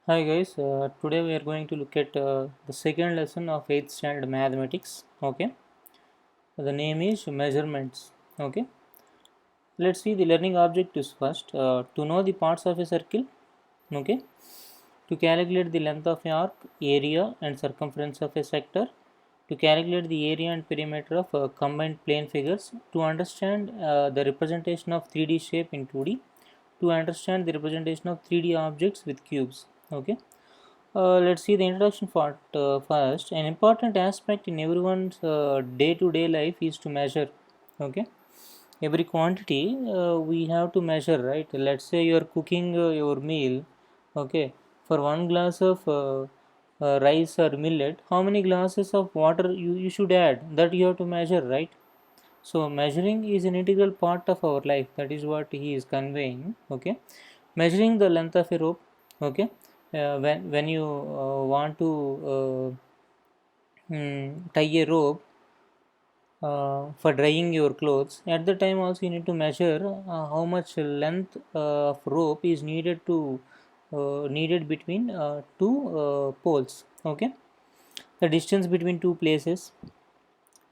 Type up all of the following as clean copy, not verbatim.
Hi guys, today we are going to look at the second lesson of 8th standard mathematics. Okay, the name is measurements. Okay, let's see the learning objectives first. To know the parts of a circle. Okay, to calculate the length of an arc, area and circumference of a sector, to calculate the area and perimeter of combined plane figures, to understand the representation of 3D shape in 2D, to understand the representation of 3D objects with cubes. Okay. Let's see the introduction part first. An important aspect in everyone's day-to-day life is to measure. Okay, every quantity we have to measure, right? Let's say you are cooking your meal. Okay, for one glass of rice or millet, how many glasses of water you should add? That you have to measure, right? So measuring is an integral part of our life. That is what he is conveying. Okay, measuring the length of a rope. Okay, when you want to tie a rope for drying your clothes, at the time also you need to measure how much length of rope is needed between two poles. Okay, the distance between two places,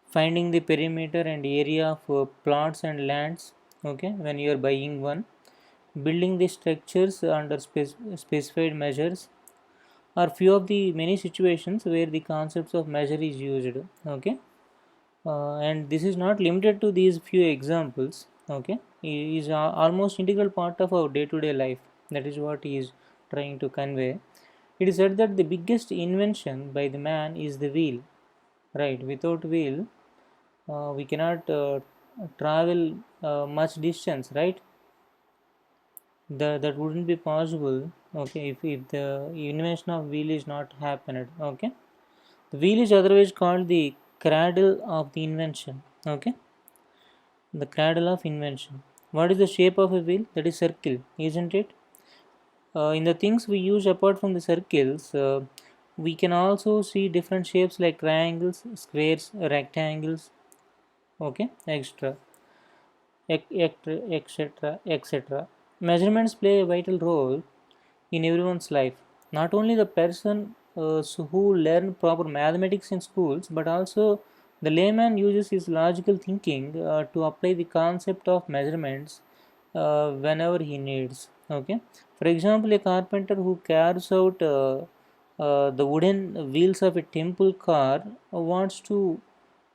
finding the perimeter and area of plots and lands. Okay, when you are buying one, building the structures under specified measures are few of the many situations where the concepts of measure is used. Okay, and this is not limited to these few examples. Okay, it is almost integral part of our day-to-day life. That is what he is trying to convey. It is said that the biggest invention by the man is the wheel, right? Without wheel we cannot travel much distance, right? That wouldn't be possible. Okay, if the invention of wheel is not happened. Okay, the wheel is otherwise called the cradle of the invention. Okay, the cradle of invention. What is the shape of a wheel? That is circle, isn't it? In the things we use apart from the circles, we can also see different shapes like triangles, squares, rectangles. Okay, etc. Measurements play a vital role in everyone's life. Not only the person who learn proper mathematics in schools, but also the layman uses his logical thinking to apply the concept of measurements whenever he needs. Okay, for example, a carpenter who carves out the wooden wheels of a temple car wants to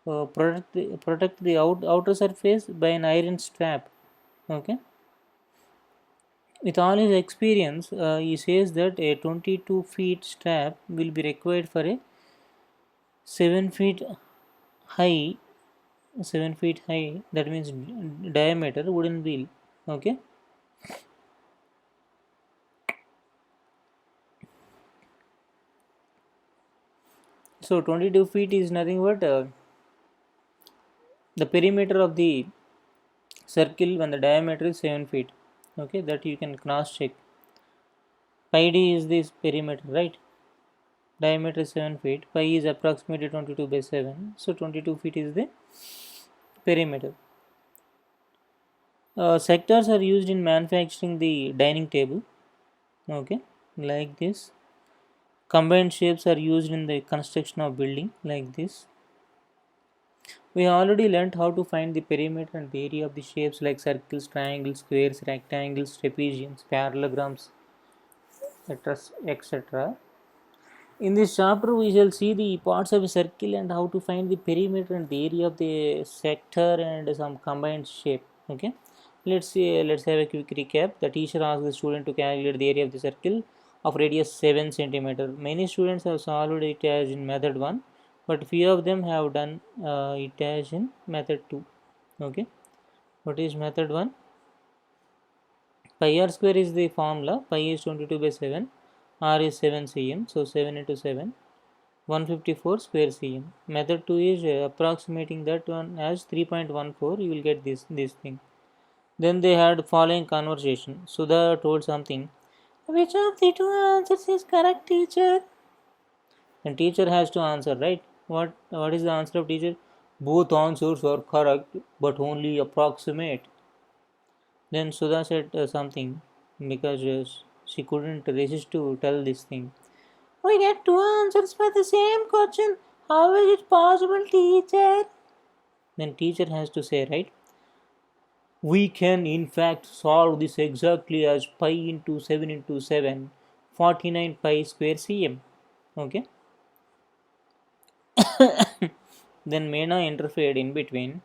protect the outer surface by an iron strap. Okay, with all his experience, he says that a 22 feet strap will be required for a 7 feet high 7 feet high, that means diameter wooden wheel. Okay, so 22 feet is nothing but the perimeter of the circle when the diameter is 7 feet. Okay, that you can cross check. Pi d is this perimeter, right? Diameter is 7 feet, pi is approximately 22 by 7, so 22 feet is the perimeter. Sectors are used in manufacturing the dining table. Okay, like this. Combined shapes are used in the construction of building, like this. We already learnt how to find the perimeter and the area of the shapes like circles, triangles, squares, rectangles, trapeziums, parallelograms, etc. In this chapter, we shall see the parts of a circle and how to find the perimeter and the area of the sector and some combined shape. Okay, let's see. Let's have a quick recap. The teacher asked the student to calculate the area of the circle of radius 7 centimeter. Many students have solved it as in method 1, but few of them have done it as in method 2. Okay, what is method 1? Pi r square is the formula. Pi is 22 by 7. R is 7 cm. So 7 into 7. 154 square cm. Method 2 is approximating that one as 3.14. You will get this thing. Then they had following conversation. Sudha told something. Which of the two answers is correct, teacher? And teacher has to answer, right? What is the answer of teacher? Both answers are correct, but only approximate. Then Sudha said something because She couldn't resist to tell this thing. We get two answers for the same question. How is it possible, teacher? Then teacher has to say, right? We can in fact solve this exactly as pi into 7 into 7, 49 pi square cm. Okay. Then Meena interfered in between.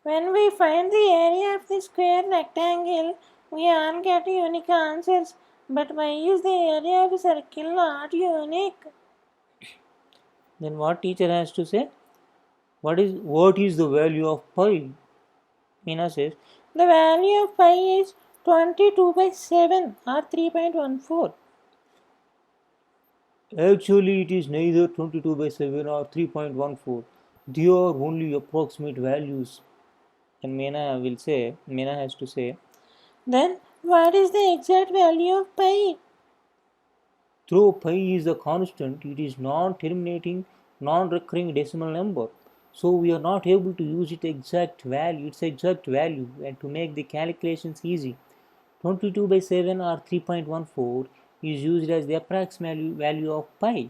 When we find the area of the square rectangle, we all get unique answers. But why is the area of a circle not unique? Then what teacher has to say? What is the value of pi? Meena says the value of pi is 22 by 7 or 3.14. Actually, it is neither 22 by 7 or 3.14. They are only approximate values. And Meena has to say, then what is the exact value of pi? Though pi is a constant, it is non-terminating, non-recurring decimal number. So we are not able to use its exact value, and to make the calculations easy. 22 by 7 or 3.14 is used as the approximate value of pi.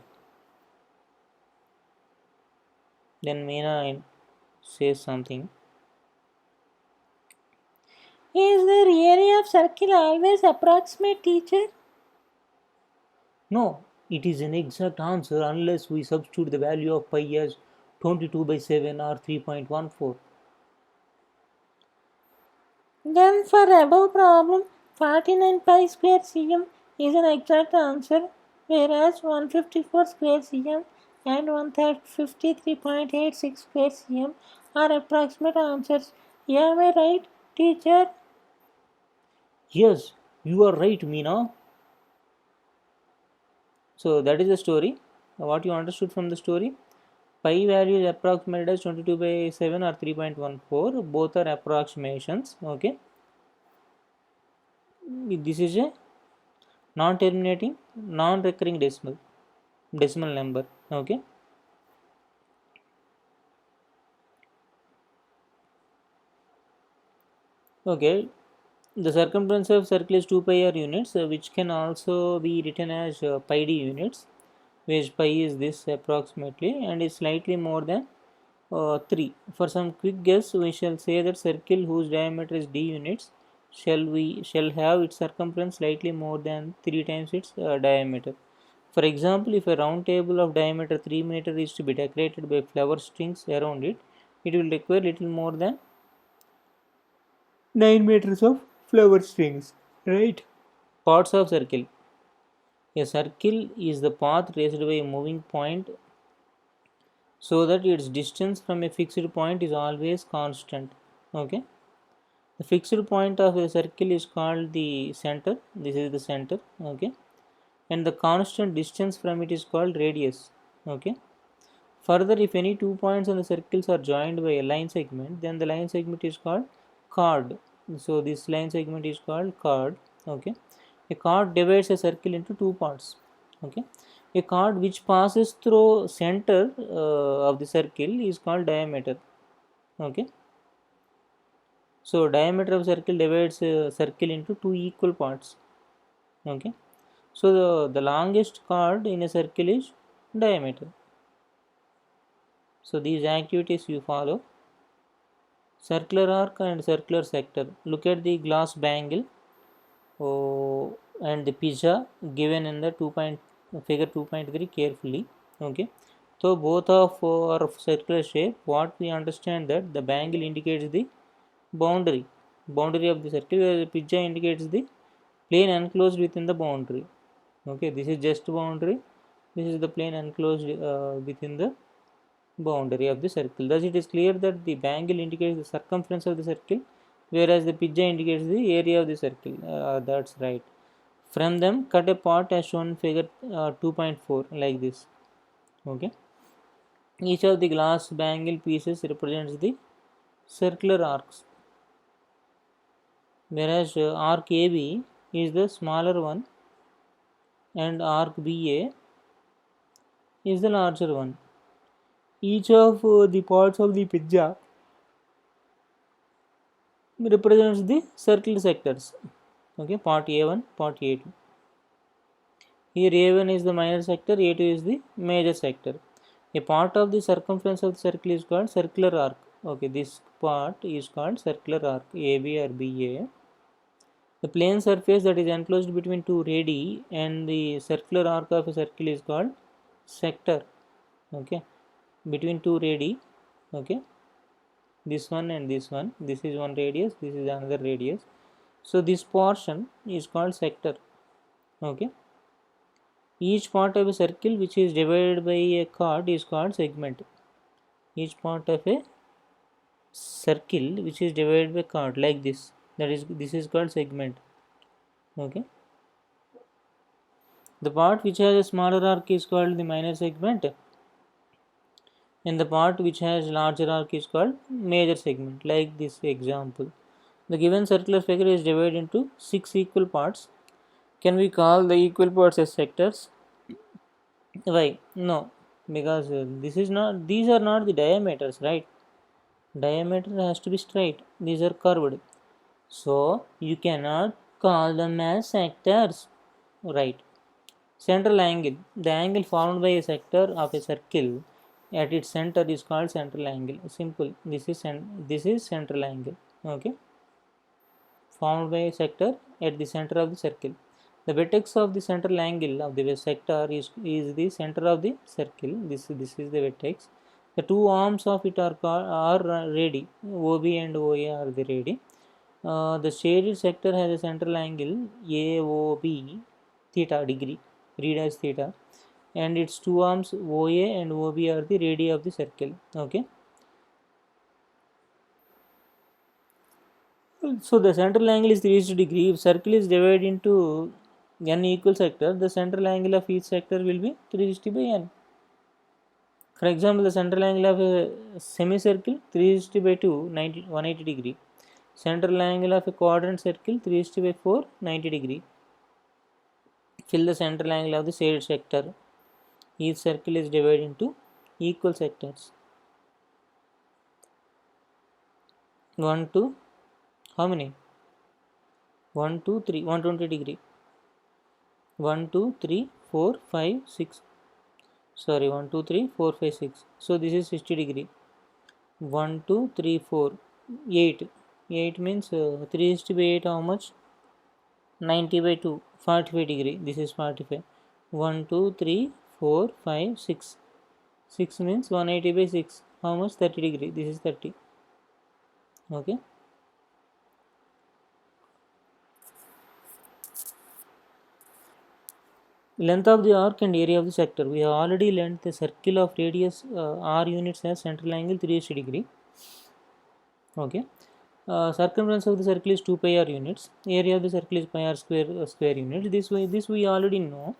Then Meena says something. Is the area of circle always approximate, teacher? No, it is an exact answer unless we substitute the value of pi as 22 by 7 or 3.14. Then for above problem, 49 pi square cm is an exact answer, whereas 154 square cm and 153.86 square cm are approximate answers. Am I right, teacher? Yes, you are right, Meena. So that is the story. What you understood from the story? Pi value is approximated as 22 by 7 or 3.14. Both are approximations. Okay. This is a non-terminating, non-recurring decimal number. Okay. Okay. The circumference of circle is 2 pi r units, which can also be written as pi d units, which pi is this approximately and is slightly more than 3. For some quick guess, we shall say that circle whose diameter is d units shall have its circumference slightly more than 3 times its diameter. For example, if a round table of diameter 3 meter is to be decorated by flower strings around it, it will require little more than 9 meters of flower strings, right? Parts of circle. A circle is the path traced by a moving point so that its distance from a fixed point is always constant. Okay. The fixed point of a circle is called the center. This is the center. Okay. And the constant distance from it is called radius. Okay. Further, if any two points on the circles are joined by a line segment, then the line segment is called chord. So this line segment is called chord. Okay. A chord divides a circle into two parts. Okay. A chord which passes through center of the circle is called diameter. Okay. So diameter of circle divides a circle into two equal parts. Okay. So the longest chord in a circle is diameter. So these activities you follow. Circular arc and circular sector. Look at the glass bangle and the pizza given in the figure 2.3 carefully. Okay. So both of are of circular shape. What we understand that the bangle indicates the boundary of the circle, where the pizza indicates the plane enclosed within the boundary. Okay, this is just boundary. This is the plane enclosed within the boundary of the circle. Thus, it is clear that the bangle indicates the circumference of the circle, whereas the pizza indicates the area of the circle. That's right. From them, cut a part as shown in figure 2.4 like this. Okay. Each of the glass bangle pieces represents the circular arcs, whereas arc AB is the smaller one and arc BA is the larger one. Each of the parts of the pizza represents the circle sectors. Okay, part A1, part A2. Here A1 is the minor sector, A2 is the major sector. A part of the circumference of the circle is called circular arc. Okay, this part is called circular arc, AB or BA. The plane surface that is enclosed between two radii and the circular arc of a circle is called sector. Okay, between two radii. Okay, this one and this one. This is one radius. This is another radius. So this portion is called sector. Okay. Each part of a circle which is divided by a chord is called segment. Each part of a circle which is divided by chord like this, this is called segment. Okay. The part which has a smaller arc is called the minor segment, and the part which has larger arc is called major segment, like this example. The given circular figure is divided into 6 equal parts. Can we call the equal parts as sectors? Why? No, because these are not the diameters, right? Diameter has to be straight. These are curved. So you cannot call them as sectors, right? Central angle. The angle formed by a sector of a circle at its center is called central angle. Simple. This is central angle. Okay. Formed by a sector at the center of the circle. The vertex of the central angle of the sector is the center of the circle. This is the vertex. The two arms of it are radii. OB and OA are the radii. The shaded sector has a central angle AOB theta degree, read as theta, and its two arms OA and OB are the radii of the circle. Okay. So the central angle is 360 degree. If circle is divided into n equal sector, the central angle of each sector will be 360 by n. For example, the central angle of a semicircle 360 by 2, 180 degree. Central angle of a quadrant circle 360 by 4, 90 degree. Fill the central angle of the shaded sector. Each circle is divided into equal sectors. 1 to how many? 1, 2, 3, 120 degree. 1, 2, 3, 4, 5, 6. Sorry, 1, 2, 3, 4, 5, 6. So this is 60 degree. 1, 2, 3, 4, 8. 8 means 360 by 8 how much? 90 by 2, 45 degree. This is 45. 1, 2, 3, 4, 5, 6. 6 means 180 by 6. How much? 30 degree. This is 30. Okay. Length of the arc and area of the sector. We have already learned the circle of radius r units as central angle 360 degree. Okay. Circumference of the circle is 2 pi r units. Area of the circle is pi r square units. This we already know.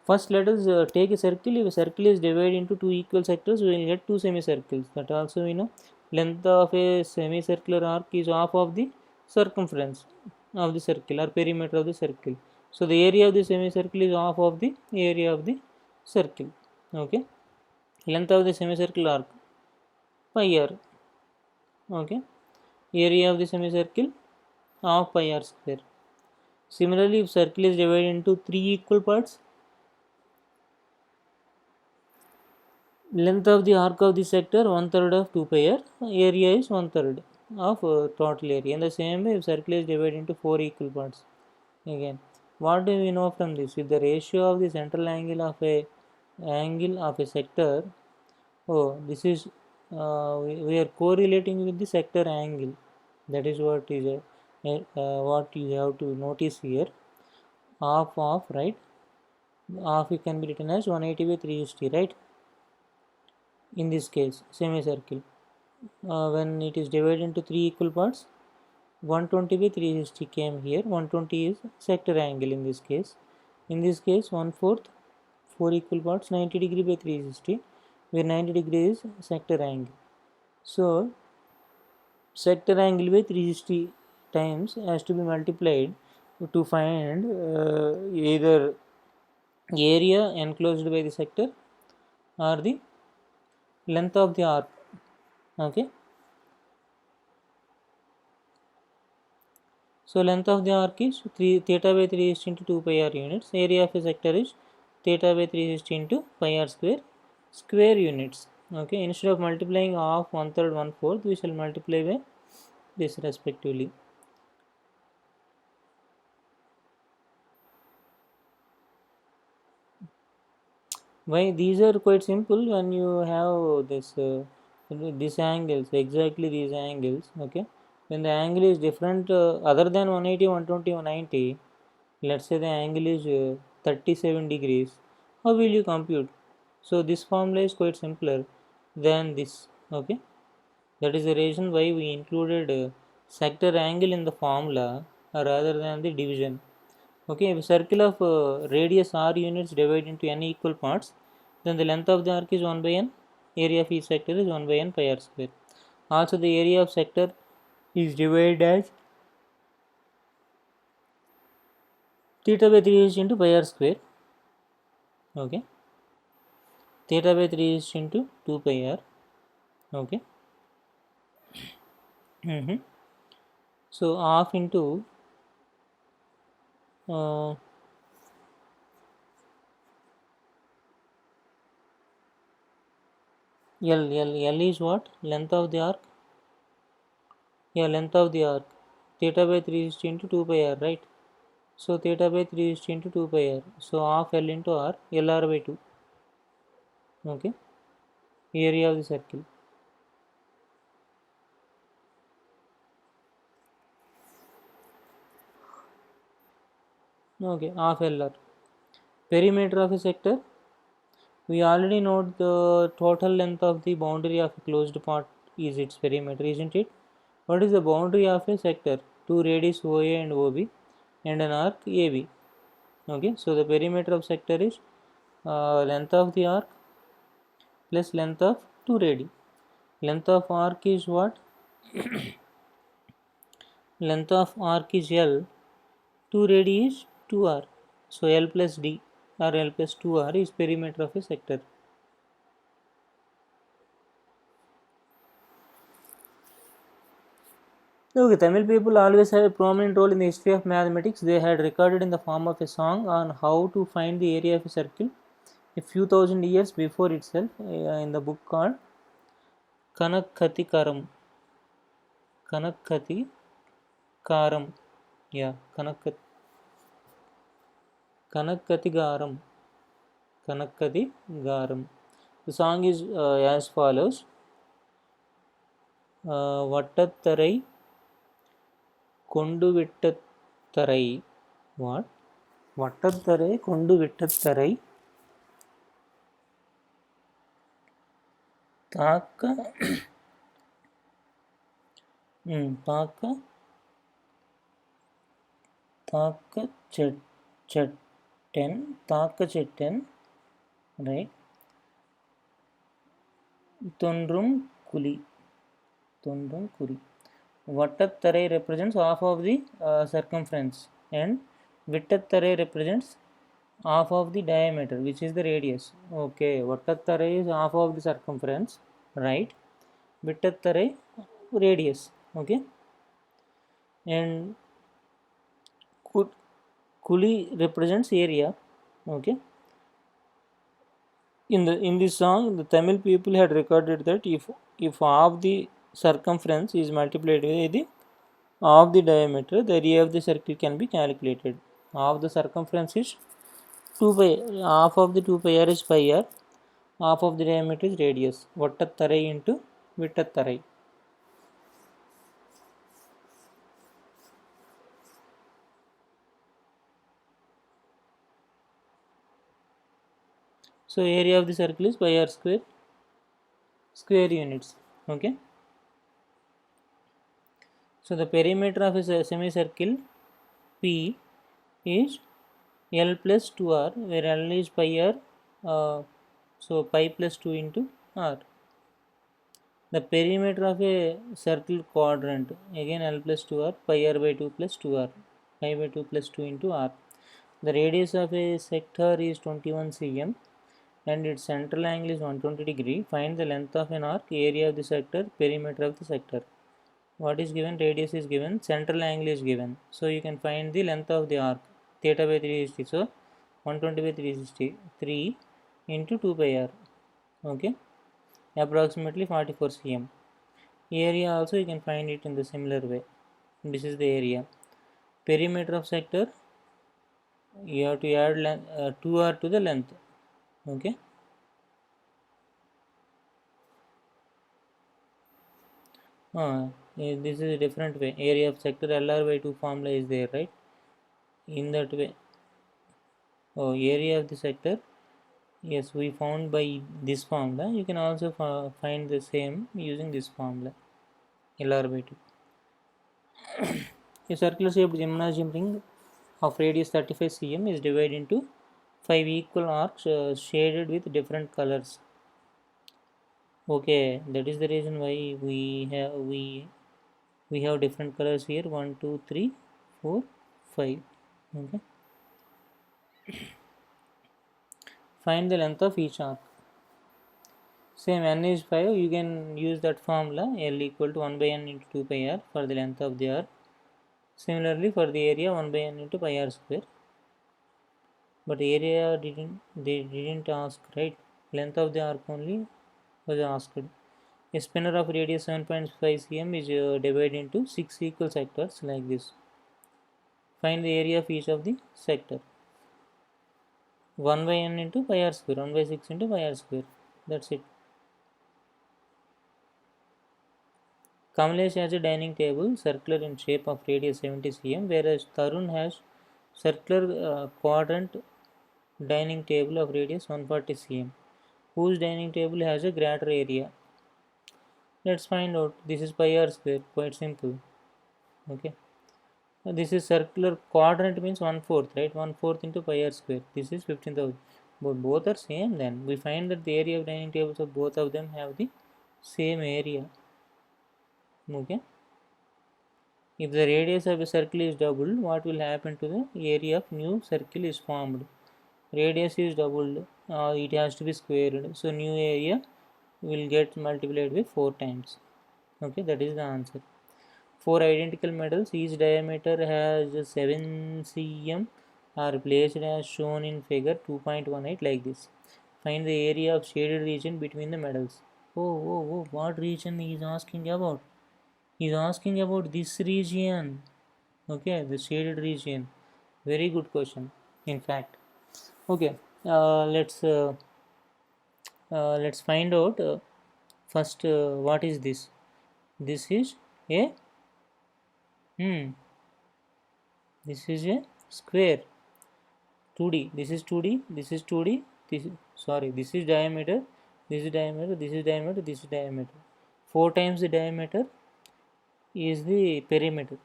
First, let us take a circle. If a circle is divided into two equal sectors, we will get two semicircles. That also we know. Length of a semicircular arc is half of the circumference of the circle or perimeter of the circle. So the area of the semicircle is half of the area of the circle. Okay. Length of the semicircular arc pi r. Okay. Area of the semicircle half pi r square. Similarly, if circle is divided into three equal parts, length of the arc of the sector 1/3 of 2 pi r, area is 1/3 of total area. In the same way, if circle is divided into 4 equal parts, again, what do we know from this? If the ratio of the central angle of a sector, oh, this is we are correlating with the sector angle. That is what is what you have to notice here. Half of, right? Half it can be written as 180 by 360, right? In this case, semicircle. When it is divided into three equal parts, 120 by 360 came here. 120 is sector angle in this case. In this case, 1/4, 4 equal parts, 90 degree by 360, where 90 degree is sector angle. So, sector angle by 360 times has to be multiplied to find either area enclosed by the sector or the length of the arc. Okay. So length of the arc is 3 theta by 3 is into 2 pi r units. Area of a sector is theta by 3 is into pi r square units. Okay, instead of multiplying half, 1/3, 1/4, we shall multiply by this respectively. Why these are quite simple when you have these angles, exactly these angles. Okay, when the angle is different other than 180, 120, 190, let's say the angle is 37 degrees, how will you compute? So this formula is quite simpler than this. Okay, that is the reason why we included sector angle in the formula rather than the division. Okay, if a circle of radius r units divided into n equal parts, then the length of the arc is 1 by n, area of each sector is 1 by n pi r square. Also the area of sector is divided as theta by 3 is into pi r square. Okay, theta by 3 is into 2 pi r. Okay, so half into uh, L is what? Length of the arc. Yeah, length of the arc. Theta by 3 is into 2 pi r, right? So theta by 3 is into 2 pi r. So half L into r, LR by 2. Okay, area of the circle. Okay, half LR. Perimeter of a sector. We already know the total length of the boundary of a closed part is its perimeter, isn't it? What is the boundary of a sector? Two radius OA and OB and an arc AB. Okay, so the perimeter of sector is length of the arc plus length of two radii. Length of arc is what? Length of arc is L, 2 radii is 2r. So L plus D or L plus 2r is perimeter of a sector. Okay, Tamil people always had a prominent role in the history of mathematics. They had recorded in the form of a song on how to find the area of a circle a few thousand years before itself in the book called Kanakkati Karam. Kanakkati Karam. Yeah, Kanakkati Garam. Kanakkati Garam. The song is as follows. Vattattarai Kondu Vittattarai. What? Vattattarai Kondu Vittattarai. Taka Taka Taka Chetten Taka Chetten, right? Tundrum Kuli. Vattattarai represents half of the circumference and Vittattarai represents half of the diameter, which is the radius. Okay, Vattattarai is half of the circumference, right? Vittattarai radius. Okay, and Kuli represents area. Okay, in this song, the Tamil people had recorded that if half the circumference is multiplied with the half the diameter, the area of the circle can be calculated. Half the circumference is 2 pi, half of the 2 pi r is pi r, half of the diameter is radius. Vattattarai into Vittattarai. So area of the circle is pi r square units. Okay. So the perimeter of a semicircle P is L plus 2r, where L is pi r, so pi plus 2 into r. The perimeter of a circle quadrant, again L plus 2r, pi r by 2 plus 2r, pi by 2 plus 2 into r. The radius of a sector is 21 cm and its central angle is 120 degree. Find the length of an arc, area of the sector, perimeter of the sector. What is given? Radius is given, central angle is given. So you can find the length of the arc, theta by 360. So 120 by 363 into 2 pi r. Okay, approximately 44 cm. Area also you can find it in the similar way. This is the area. Perimeter of sector, you have to add 2r to the length. Okay. This is a different way. Area of sector LR by 2 formula is there, right? In that way. Oh, area of the sector, yes, we found by this formula. You can also find the same using this formula, LR by 2. A circular shaped gymnasium ring of radius 35 cm is divided into 5 equal arcs shaded with different colors. Okay, that is the reason why we have different colors here. 1 2 3 4 5. Okay, find the length of each arc. Same, n is 5, you can use that formula, L equal to 1 by n into 2 pi r for the length of the arc. Similarly for the area, 1 by n into pi r square. But area they didn't ask, right? Length of the arc only was asked. A spinner of radius 7.5 cm is divided into 6 equal sectors like this. Find the area of each of the sector. 1 by n into pi r square, 1 by 6 into pi r square. That's it. Kamlesh has a dining table circular in shape of radius 70 cm, whereas Tarun has circular quadrant dining table of radius 140 cm, whose dining table has a greater area. Let's find out. This is pi r square, quite simple. Okay. This is circular quadrant means 1/4, right? 1/4 into pi r square. This is 15,000. But both are same, then we find that the area of dining tables of both of them have the same area. Okay. If the radius of a circle is doubled, what will happen to the area of new circle is formed? Radius is doubled, it has to be squared. So new area will get multiplied by 4 times. Okay, that is the answer. 4 identical metals, each diameter has 7 cm, are placed as shown in figure 2.18 like this. Find the area of shaded region between the metals. Oh, what region he is asking about? He is asking about this region. Okay, the shaded region. Very good question, in fact. Okay, let's find out first what is this. This is a this is a square. 2D. This is 2D. This is 2D. This is diameter. This is diameter. This is diameter. This is diameter. 4 times the diameter is the perimeter.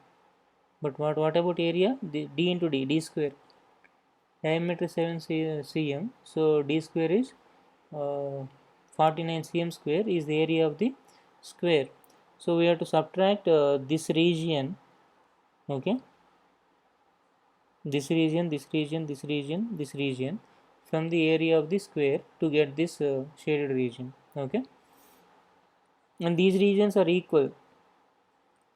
But what about area? D into D square. Diameter 7 cm, so d square is 49 cm square is the area of the square. So we have to subtract this region. Okay, this region, this region, this region, this region from the area of the square to get this shaded region. Okay, and these regions are equal,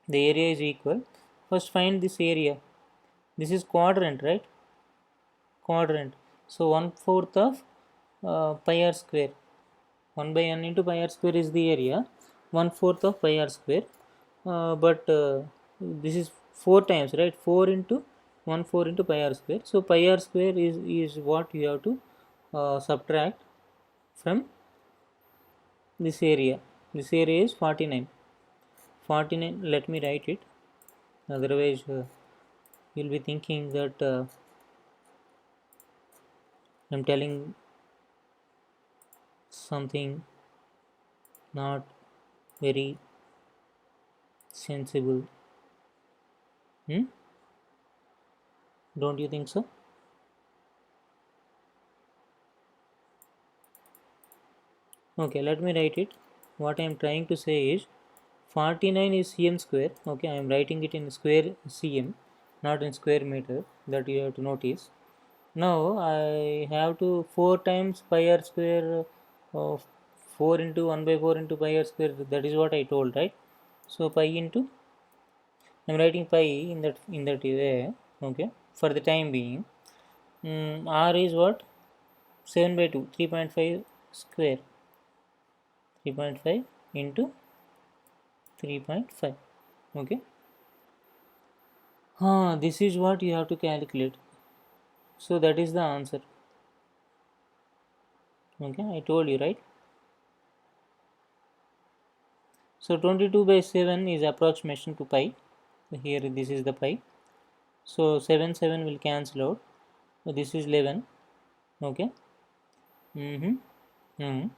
the area is equal. First find this area. This is quadrant, right? Quadrant. So 1/4 of pi r square. 1 by n into pi r square is the area. 1/4 of pi r square. But this is 4 times, right? 4 into 1/4 into pi r square. So pi r square is what you have to subtract from this area. This area is 49. 49. Let me write it. Otherwise, you'll be thinking that I'm telling something not very sensible. Don't you think so? Okay, let me write it. What I am trying to say is 49 is cm square. Okay, I am writing it in square cm, not in square meter. That you have to notice. Now I have to 4 times pi r square of 4 into 1 by 4 into pi r square. That is what I told, right? So pi into I'm writing pi in that way. Okay, for the time being. R is what? 7 by 2, 3.5 square. 3.5 into 3.5. Okay. This is what you have to calculate. So that is the answer. Okay, I told you, right? So 22 by 7 is approximation to pi. Here this is the pi. So 7 will cancel out. So this is 11. Okay. Mm-hmm. Mm-hmm.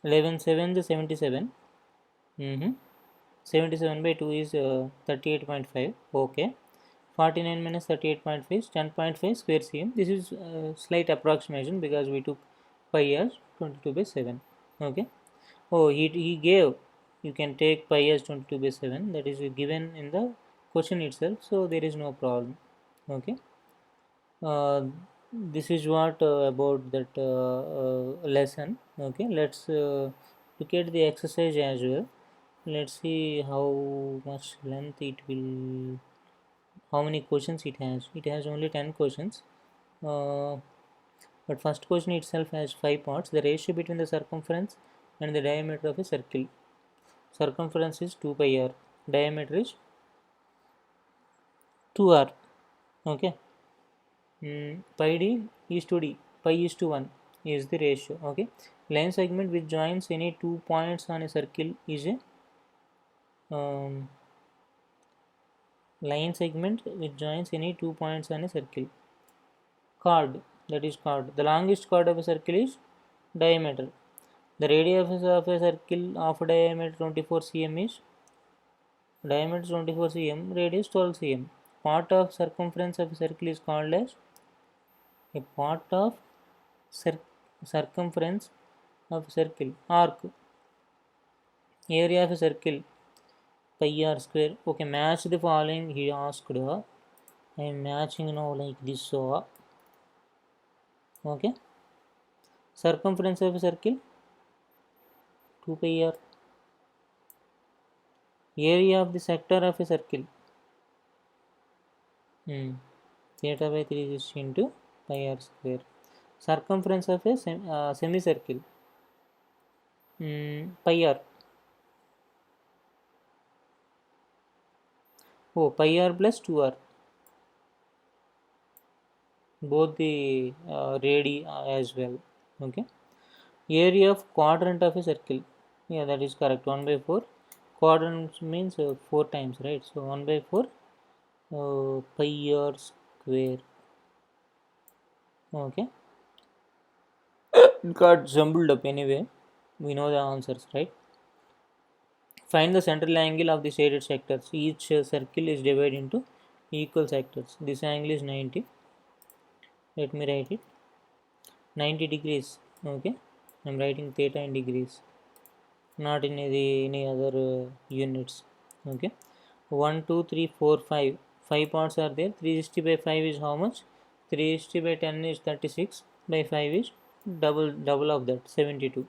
11 7 is 77. Mm-hmm. 77 by 2 is 38.5. Okay. 49 minus 38.5 is 10.5 square cm. This is slight approximation because we took pi as 22 by 7. Okay. Oh, he gave, you can take pi as 22 by 7, that is given in the question itself, so there is no problem. Okay. uh, this is what about that lesson. Okay, let's look at the exercise as well. Let's see how much length it will, how many questions it has. It has only 10 questions, uh, but first question itself has 5 parts. The ratio between the circumference and the diameter of a circle. Circumference is 2 pi r, diameter is 2r. Okay. Pi d is to d, pi is to 1 is the ratio. Okay. Line segment which joins any 2 points on a circle is a line segment which joins any 2 points on a circle. Chord, that is chord. The longest chord of a circle is diameter. The radius of a circle of diameter 24 cm is diameter 24 cm, radius 12 cm. Part of circumference of a circle is called as a part of circumference of a circle. Arc, area of a circle, pi r square. Okay, match the following, he asked. I am matching now like this. So okay, circumference of a circle 2 pi r, area of the sector of a circle theta by 3 is into pi r square. Circumference of a semicircle pi r. Oh, pi r plus 2r, both the radii as well. Okay. Area of quadrant of a circle, yeah, that is correct, 1 by 4. Quadrant means 4 times, right? So 1 by 4 pi r square. Okay, it got jumbled up anyway. We know the answers, right? Find the central angle of the shaded sectors. Each circle is divided into equal sectors. This angle is 90. Let me write it. 90 degrees. Okay, I'm writing theta in degrees, not in any other units. Okay. 1 2 3 4 5, 5 parts are there. 360 by 5 is how much? 360 by 10 is 36, by 5 is double of that, 72.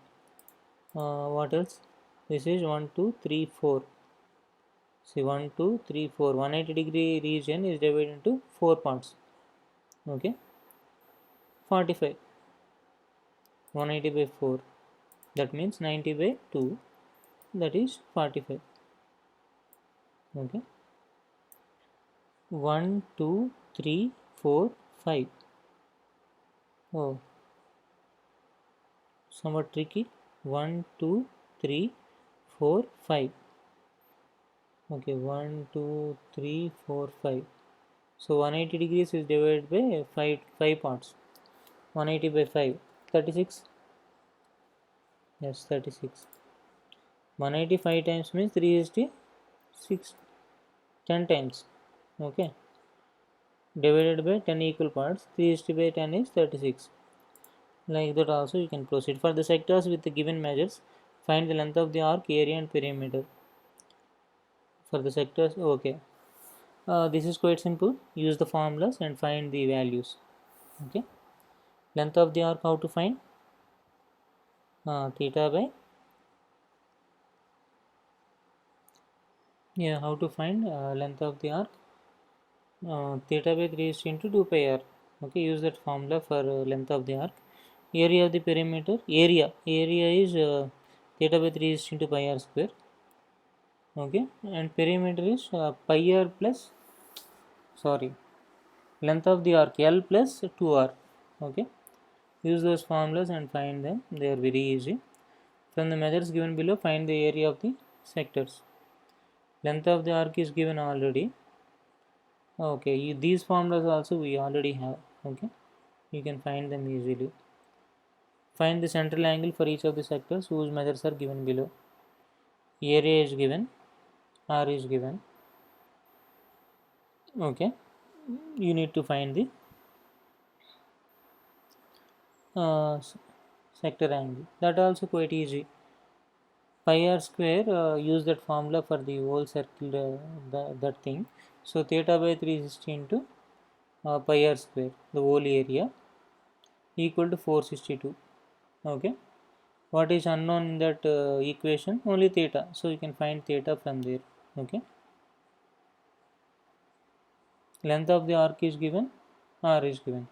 What else? This is 1 2 3 4. See, 1 2 3 4, 180-degree region is divided into 4 parts. Okay. 45, 180 by 4, that means 90 by 2, that is 45. Okay. 1 2 3 4 5. Oh, somewhat tricky. 1 2 3 4 5. Okay, 1 2 3 4 5. So 180 degrees is divided by 5 parts. 180 by 5, 36. Yes, 36. 185 times means 366, 10 times. Okay, divided by 10 equal parts. 360 by 10 is 36. Like that also you can proceed. For the sectors with the given measures, find the length of the arc, area and perimeter. For the sectors, okay. This is quite simple. Use the formulas and find the values. Okay. Length of the arc, how to find? Theta by, Yeah, how to find length of the arc? Theta by 3 is into 2 pi r. Okay, use that formula for length of the arc. Area of the perimeter, area is theta by 3 is into pi r square. Okay, and perimeter is pi r plus, sorry, length of the arc L plus 2r. Okay, use those formulas and find them. They are very easy. From the methods given below, find the area of the sectors. Length of the arc is given already. Okay, these formulas also we already have. Okay, you can find them easily. Find the central angle for each of the sectors whose measures are given below. Area is given, R is given. Okay, you need to find the uh, sector angle. That also quite easy. Pi r square, use that formula for the whole circle, that thing. So theta by 360 into pi r square, the whole area, equal to 462. Okay, what is unknown in that equation? Only theta, so you can find theta from there. Okay, length of the arc is given, r is given.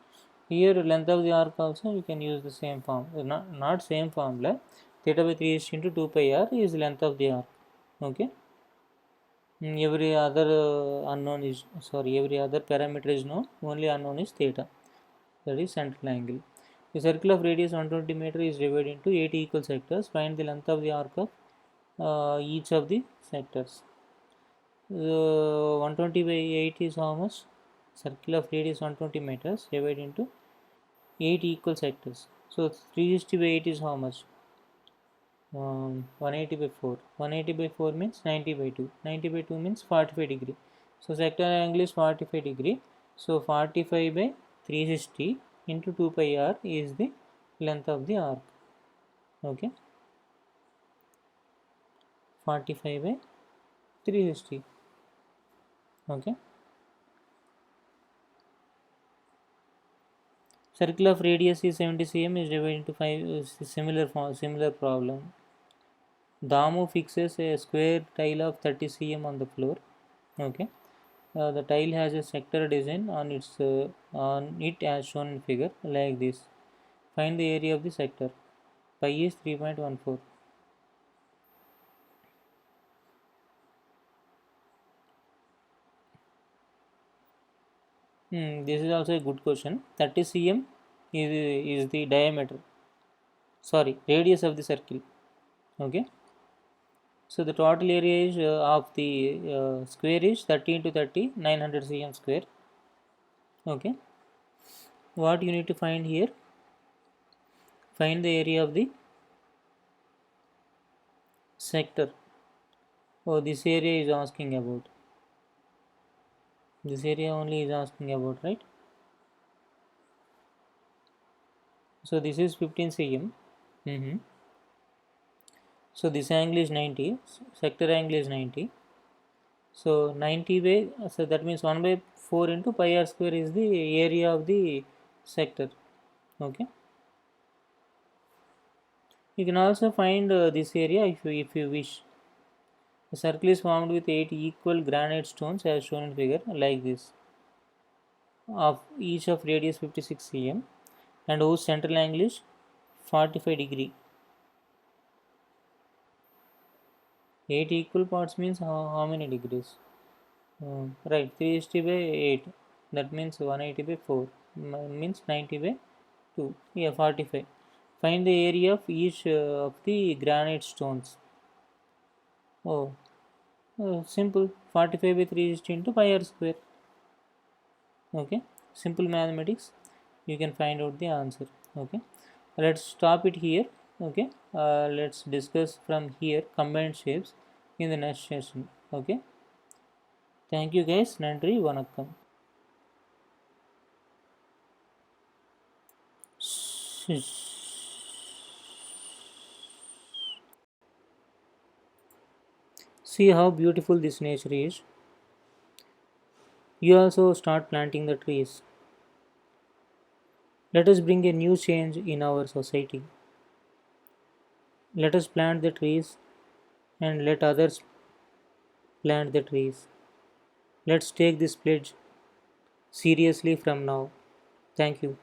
Here length of the arc also you can use the same form, not same formula. Theta by 3 is into 2 pi r is length of the arc. Okay, every other unknown is, sorry, every other parameter is known, only unknown is theta, that is central angle. The circle of radius 120 meter is divided into 8 equal sectors. Find the length of the arc of each of the sectors. 120 by 8 is how much? Circle of radius 120 meters divided into 8 equal sectors. So 360 by 8 is how much? 180 by 4. 180 by 4 means 90 by 2. 90 by 2 means 45 degree. So sector angle is 45 degree. So 45 by 360 into 2 pi r is the length of the arc. Okay, 45 by 360. Okay, circle of radius is 70 cm is divided into 5. Similar problem. Damu fixes a square tile of 30 cm on the floor. Okay, the tile has a sector design on it as shown in figure like this. Find the area of the sector. Pi is 3.14. This is also a good question. 30 cm is the diameter, sorry, radius of the circle. Okay, so the total area is of the square is 30 into 30, 900 cm square. Okay, what you need to find here? Find the area of the sector. Oh, this area is asking about. This area only is asking about, right? So this is 15 cm. So this angle is 90. Sector angle is 90. So 90 by, so that means 1 by 4 into pi r square is the area of the sector. Okay. You can also find this area if you wish. The circle is formed with 8 equal granite stones as shown in figure like this, of each of radius 56 cm and whose central angle is 45 degree. 8 equal parts means how many degrees? Right, 360 by 8, that means 180 by 4, means 90 by 2, yeah, 45. Find the area of each of the granite stones. Oh, simple, 45 by 360 into pi r square. Okay, simple mathematics, you can find out the answer. Okay, let's stop it here. Okay, let's discuss from here combined shapes in the next session. Okay, thank you guys, nandri vanakkam. See how beautiful this nature is. You also start planting the trees. Let us bring a new change in our society. Let us plant the trees and let others plant the trees. Let's take this pledge seriously from now. Thank you.